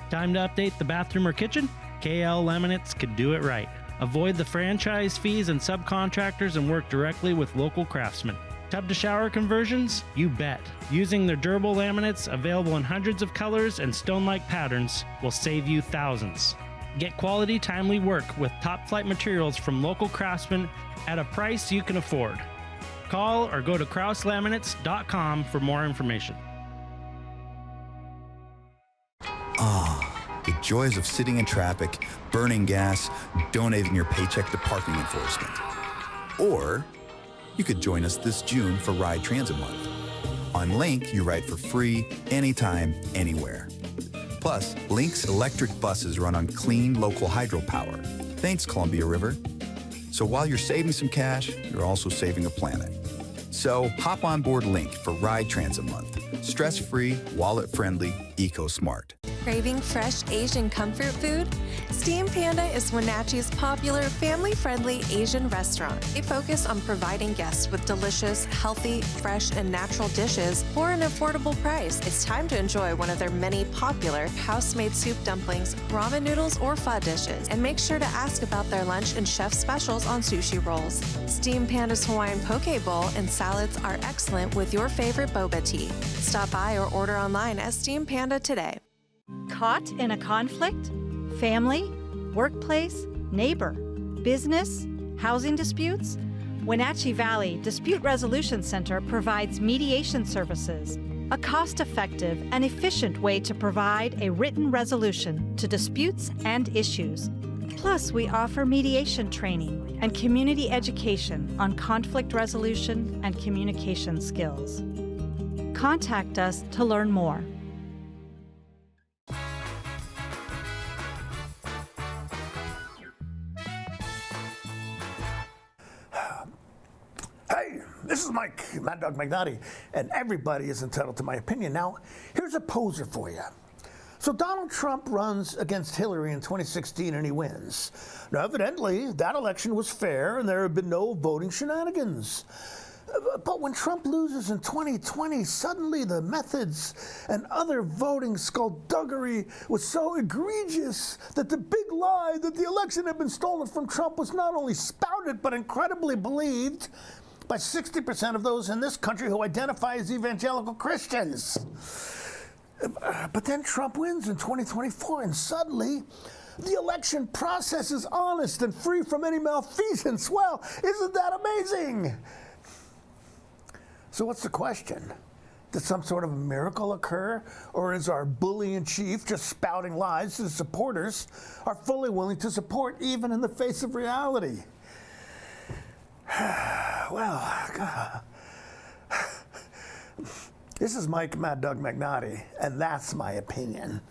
Time to update the bathroom or kitchen? KL Laminates could do it right. Avoid the franchise fees and subcontractors and work directly with local craftsmen. Tub to shower conversions? You bet. Using their durable laminates, available in hundreds of colors and stone-like patterns, will save you thousands. Get quality, timely work with top-flight materials from local craftsmen at a price you can afford. Call or go to KrausLaminates.com for more information. The joys of sitting in traffic, burning gas, donating your paycheck to parking enforcement. Or you could join us this June for Ride Transit Month. On Link, you ride for free, anytime, anywhere. Plus, Link's electric buses run on clean local hydropower. Thanks, Columbia River. So while you're saving some cash, you're also saving a planet. So hop on board Link for Ride Transit Month. Stress-free, wallet-friendly, eco-smart. Craving fresh Asian comfort food? Steam Panda is Wenatchee's popular family-friendly Asian restaurant. They focus on providing guests with delicious, healthy, fresh, and natural dishes for an affordable price. It's time to enjoy one of their many popular house-made soup dumplings, ramen noodles, or pho dishes. And make sure to ask about their lunch and chef specials on sushi rolls. Steam Panda's Hawaiian poke bowl and salads are excellent with your favorite boba tea. Stop by or order online at Steam Panda today. Caught in a conflict? Family, workplace, neighbor, business, housing disputes? Wenatchee Valley Dispute Resolution Center provides mediation services, a cost-effective and efficient way to provide a written resolution to disputes and issues. Plus, we offer mediation training and community education on conflict resolution and communication skills. Contact us to learn more. Hey, this is Mike, Mad Dog Magnotti, and everybody is entitled to my opinion. Now, here's a poser for you. So Donald Trump runs against Hillary in 2016 and he wins. Now, evidently, that election was fair and there have been no voting shenanigans. But when Trump loses in 2020, suddenly the methods and other voting skullduggery was so egregious that the big lie that the election had been stolen from Trump was not only spouted but incredibly believed by 60% of those in this country who identify as evangelical Christians. But then Trump wins in 2024, and suddenly the election process is honest and free from any malfeasance. Well, isn't that amazing? So what's the question? Did some sort of miracle occur? Or is our bully-in-chief just spouting lies his supporters are fully willing to support even in the face of reality? Well, this is Mike Mad Dog Magnotti, and that's my opinion.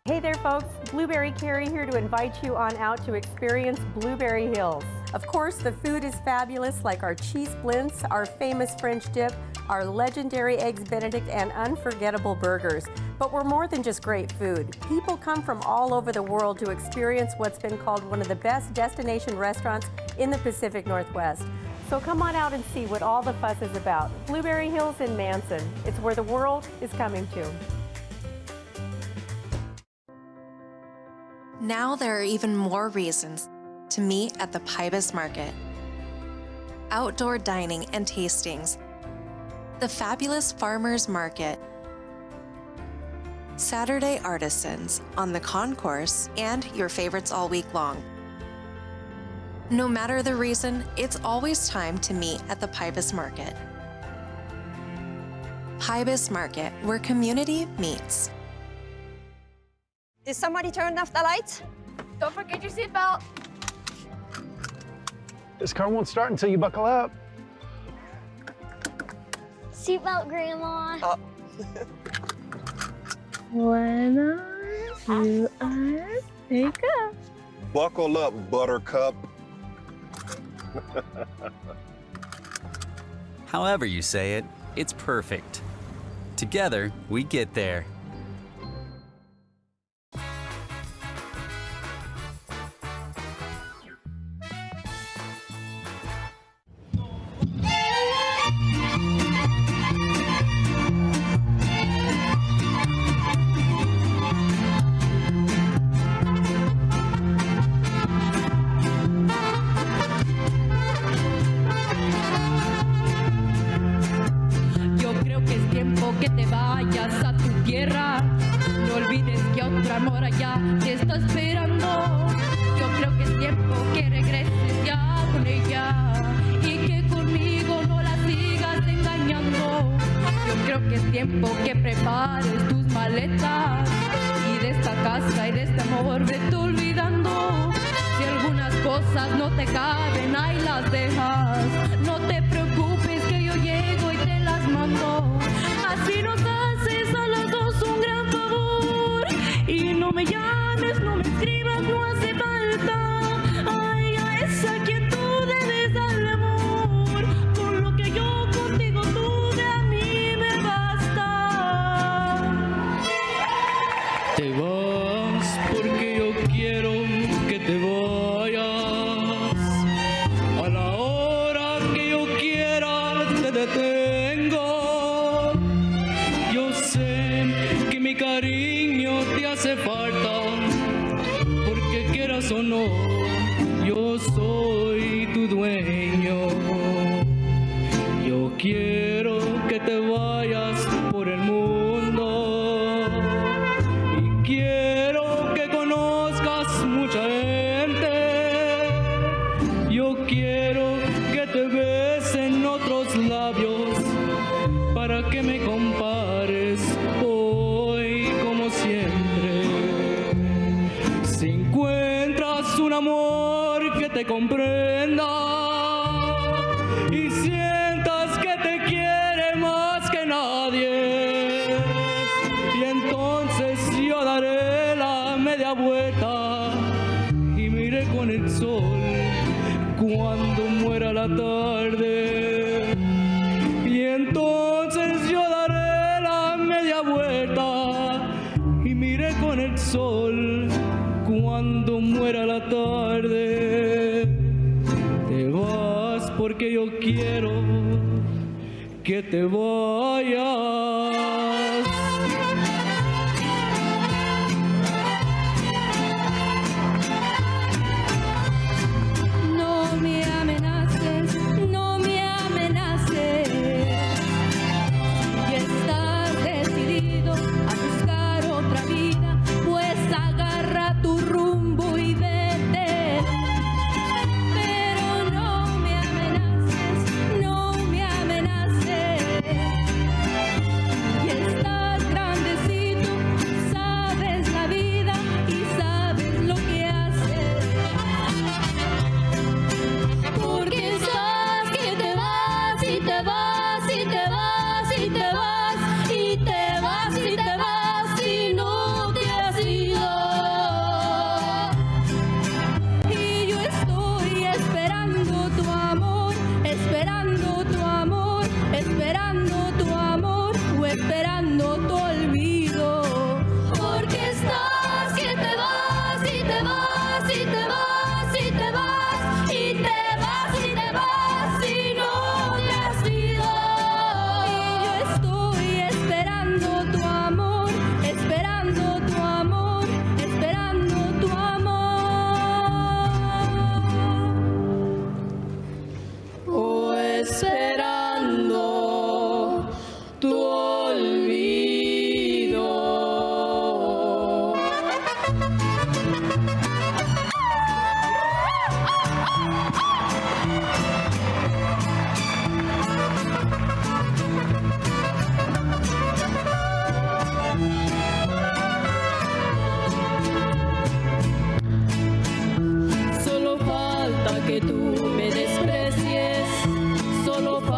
Hey there folks, Blueberry Carrie here to invite you on out to experience Blueberry Hills. Of course, the food is fabulous, like our cheese splints, our famous French dip, our legendary Eggs Benedict, and unforgettable burgers. But we're more than just great food. People come from all over the world to experience what's been called one of the best destination restaurants in the Pacific Northwest. So come on out and see what all the fuss is about. Blueberry Hills in Manson. It's where the world is coming to. Now there are even more reasons to meet at the Pybus Market. Outdoor dining and tastings, the fabulous Farmers Market, Saturday artisans on the concourse, and your favorites all week long. No matter the reason, it's always time to meet at the Pybus Market. Pybus Market, where community meets. Did somebody turn off the lights? Don't forget your seatbelt. This car won't start until you buckle up. Seatbelt, Grandma. Oh. 1, 2, take up. Buckle up, Buttercup. However you say it, it's perfect. Together, we get there. Que te vayas a tu tierra, no olvides que otro amor allá te está esperando. Yo creo que es tiempo que regreses ya con ella y que conmigo no la sigas engañando. Yo creo que es tiempo que prepares tus maletas y de esta casa y de este amor vete olvidando. Si algunas cosas no te caben, ahí las dejas. No te preocupes que yo llego y te las mando. Así nos haces a los dos un gran favor. Y no me llames, no me escribas, no hace falta. Ay, a esa quien tú debes al amor. Con lo que te tengo. Yo sé que mi cariño te hace falta, porque quieras o no, yo soy tu dueño. Yo quiero que te vayas por el mundo y quiero que conozcas mucha gente. Yo quiero que te besen otros labios para que me compares hoy como siempre. Si encuentras un amor que te comprenda y sientas que te quiere más que nadie, y entonces yo daré la media vuelta y miré con el sol cuando muera la tarde. Y entonces yo daré la media vuelta y miré con el sol cuando muera la tarde. Te vas porque yo quiero que te vayas. No me amenaces, no me amenaces. Y estás decidido a buscar otra vida, pues agarra tu rumbo y vete. Pero no me amenaces, no me amenaces. Y estás grandecito, sabes la vida y sabes lo que haces. Porque sabes que te vas y te vas y te vas y te vas y te vas y te vas y no te has ido. Y yo estoy esperando tu amor, esperando tu amor, esperando tu amor o esperando tu olvido. Porque estás que te vas y te vas y te vas y te vas y te vas y te vas y no te has ido. Y yo estoy esperando tu amor, esperando tu amor, esperando tu amor. O esperando tu olvido. Solo falta que tú me desprecies, solo falta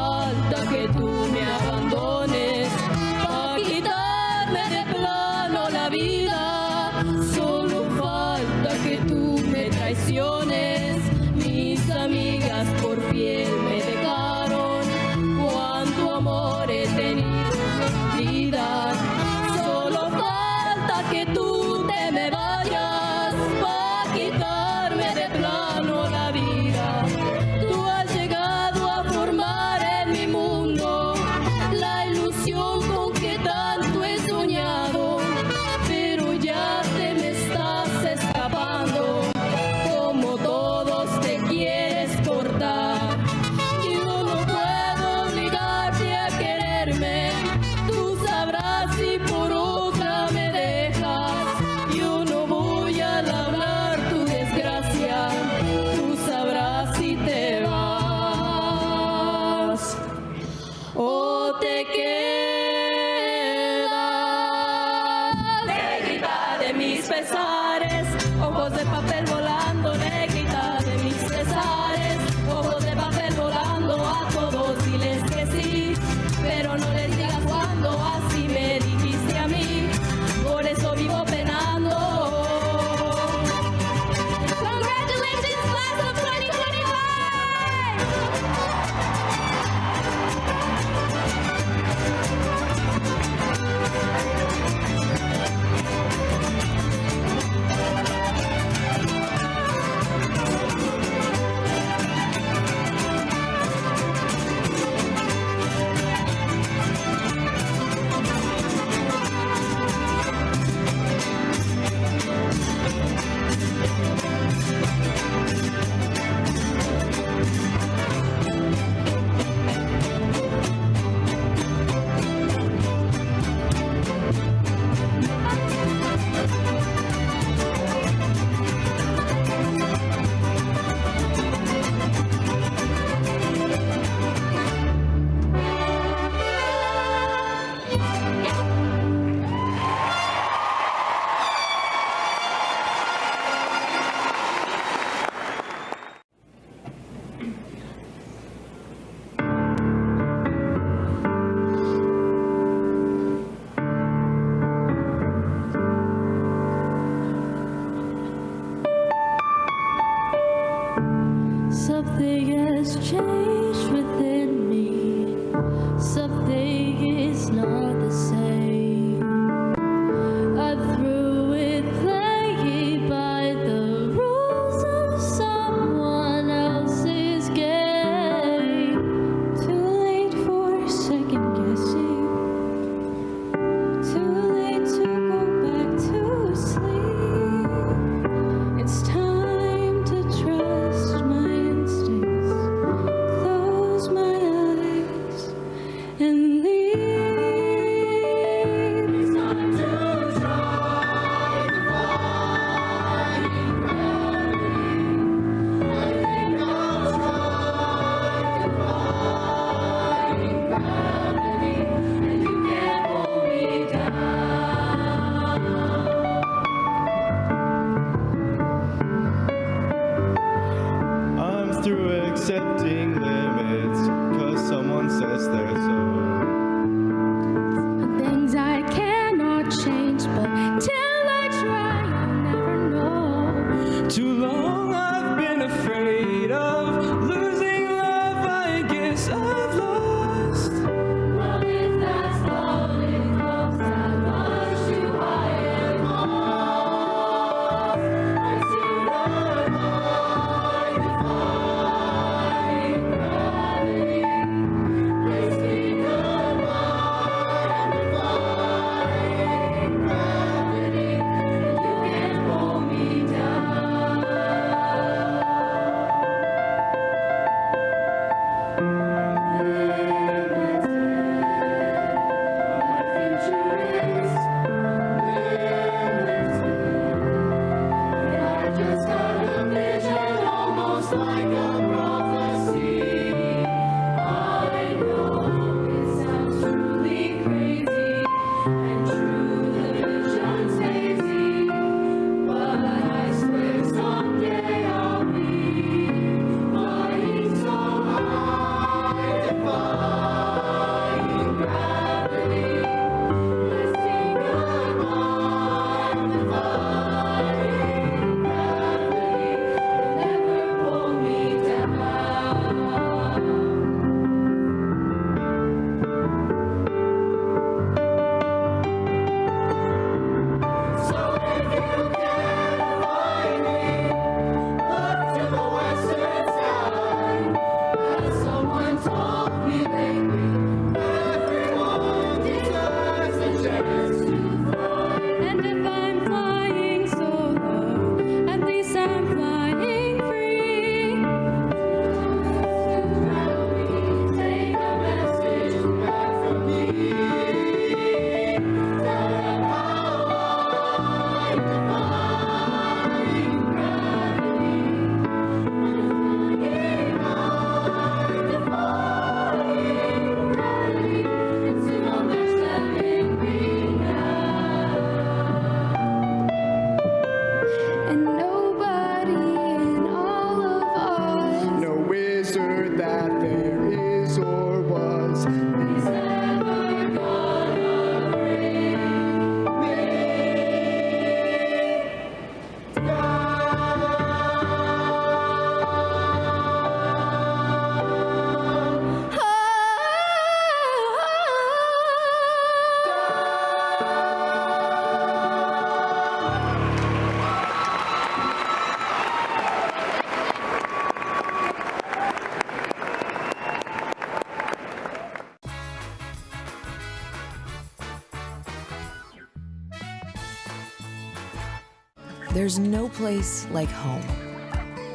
There's no place like home,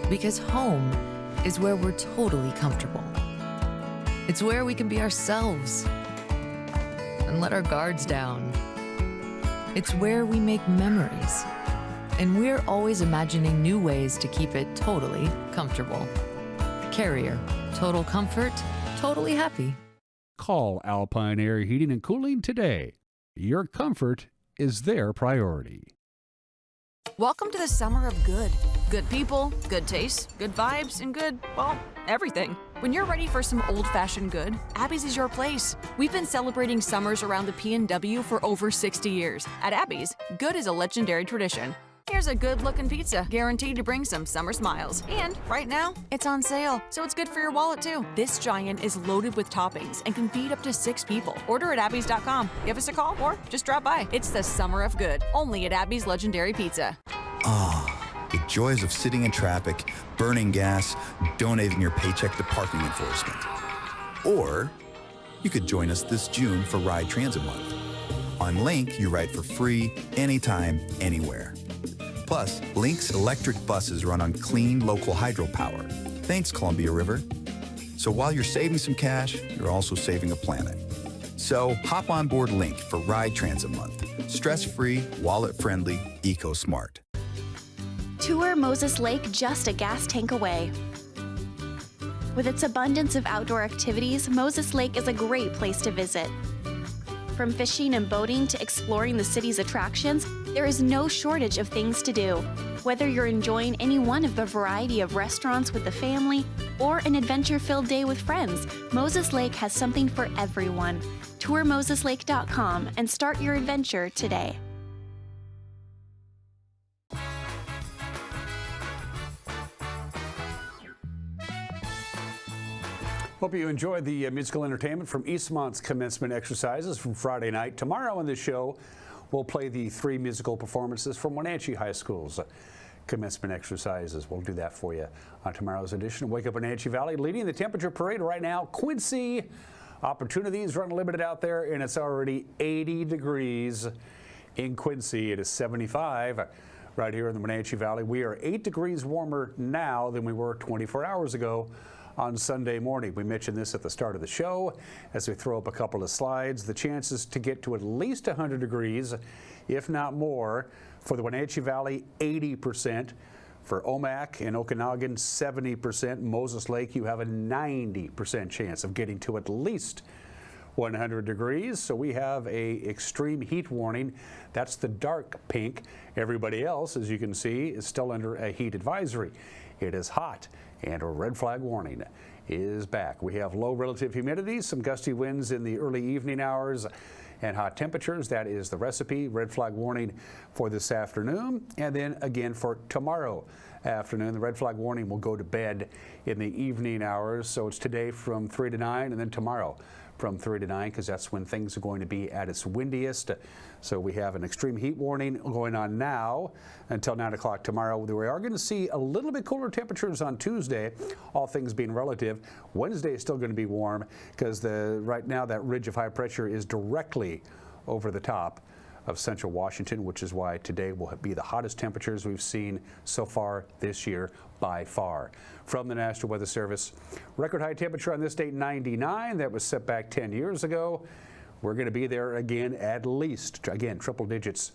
because home is where we're totally comfortable. It's where we can be ourselves and let our guards down. It's where we make memories, and we're always imagining new ways to keep it totally comfortable. Carrier, total comfort, totally happy. Call Alpine Air Heating and Cooling today. Your comfort is their priority. Welcome to the summer of good. Good people, good taste, good vibes, and good, well, everything. When you're ready for some old-fashioned good, Abby's is your place. We've been celebrating summers around the P&W for over 60 years. At Abby's, good is a legendary tradition. Here's a good-looking pizza, guaranteed to bring some summer smiles. And right now, it's on sale, so it's good for your wallet too. This giant is loaded with toppings and can feed up to 6 people. Order at abbys.com. Give us a call or just drop by. It's the summer of good, only at Abby's Legendary Pizza. Ah, the joys of sitting in traffic, burning gas, donating your paycheck to parking enforcement. Or you could join us this June for Ride Transit Month. On Link, you ride for free, anytime, anywhere. Plus, Link's electric buses run on clean local hydropower. Thanks, Columbia River. So while you're saving some cash, you're also saving a planet. So hop on board Link for Ride Transit Month. Stress-free, wallet-friendly, eco-smart. Tour Moses Lake just a gas tank away. With its abundance of outdoor activities, Moses Lake is a great place to visit. From fishing and boating to exploring the city's attractions, there is no shortage of things to do. Whether you're enjoying any one of the variety of restaurants with the family or an adventure-filled day with friends, Moses Lake has something for everyone. Tour moseslake.com and start your adventure today. Hope you enjoyed the musical entertainment from Eastmont's commencement exercises from Friday night. Tomorrow on the show, we'll play the 3 musical performances from Wenatchee High School's commencement exercises. We'll do that for you on tomorrow's edition of Wake Up Wenatchee Valley. Leading the temperature parade right now, Quincy. Opportunities run limited out there, and it's already 80 degrees in Quincy. It is 75 right here in the Wenatchee Valley. We are 8 degrees warmer now than we were 24 hours ago on Sunday morning. We mentioned this at the start of the show as we throw up a couple of slides. The chances to get to at least 100 degrees, if not more, for the Wenatchee Valley, 80%. For Omak and Okanagan, 70%. Moses Lake, you have a 90% chance of getting to at least 100 degrees. So we have a extreme heat warning. That's the dark pink. Everybody else, as you can see, is still under a heat advisory. It is hot, and a red flag warning is back. We have low relative humidity, some gusty winds in the early evening hours, and hot temperatures. That is the recipe. Red flag warning for this afternoon, and then again for tomorrow afternoon. The red flag warning will go to bed in the evening hours. So it's today from 3 to 9, and then tomorrow from 3 to 9, because that's when things are going to be at its windiest. So we have an extreme heat warning going on now until 9 o'clock tomorrow. We are going to see a little bit cooler temperatures on Tuesday, all things being relative. Wednesday is still going to be warm because right now that ridge of high pressure is directly over the top of central Washington, which is why today will be the hottest temperatures we've seen so far this year by far. From the National Weather Service, record high temperature on this date, 99. That was set back 10 years ago. We're going to be there again, at least. Again, triple digits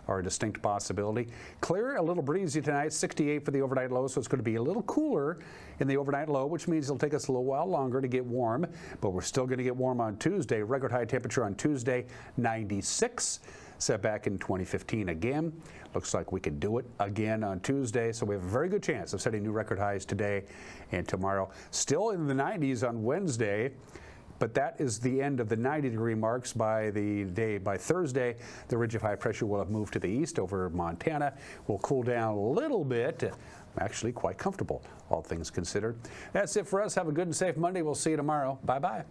are a distinct possibility. Clear, a little breezy tonight, 68 for the overnight low, so it's going to be a little cooler in the overnight low, which means it'll take us a little while longer to get warm, but we're still going to get warm on Tuesday. Record high temperature on Tuesday, 96. Set back in 2015 again. Looks like we can do it again on Tuesday, so we have a very good chance of setting new record highs today and tomorrow. Still in the 90s on Wednesday, but that is the end of the 90-degree marks by the day. By Thursday, the ridge of high pressure will have moved to the east over Montana. Will cool down a little bit. Actually quite comfortable, all things considered. That's it for us. Have a good and safe Monday. We'll see you tomorrow. Bye-bye.